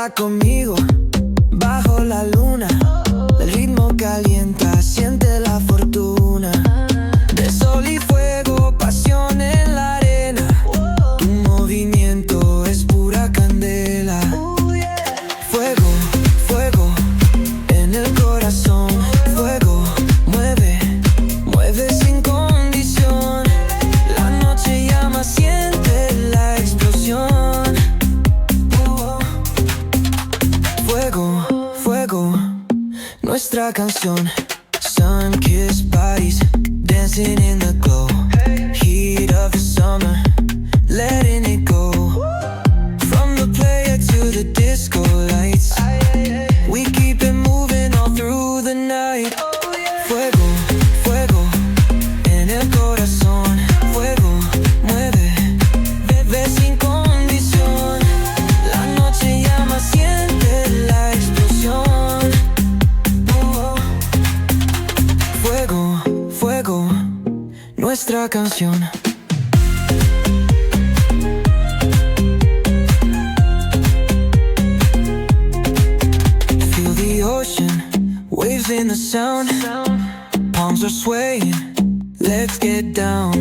Baila conmigo bajo la luna. El ritmo calienta, siente la fortuna. De sol y fuego, pasión en la arena. Tu movimiento es pura candela. Fuego, fuego en el corazón. Fuego, mueve, mueve sin condición. La noche llama, siente la explosión. Fuego, fuego, nuestra canción. Sun-kissed bodies dancing in the glow. Heat of the summer, letting it go. From the player to the disco lights, we keep it moving all through the night. Fuego, fuego en el corazón. Fuego, mueve, bebe sin condición. La noche llama, siente la explosión. Fuego, fuego, nuestra canción. Feel the ocean, waves in the sound. Palms are swaying, let's get down.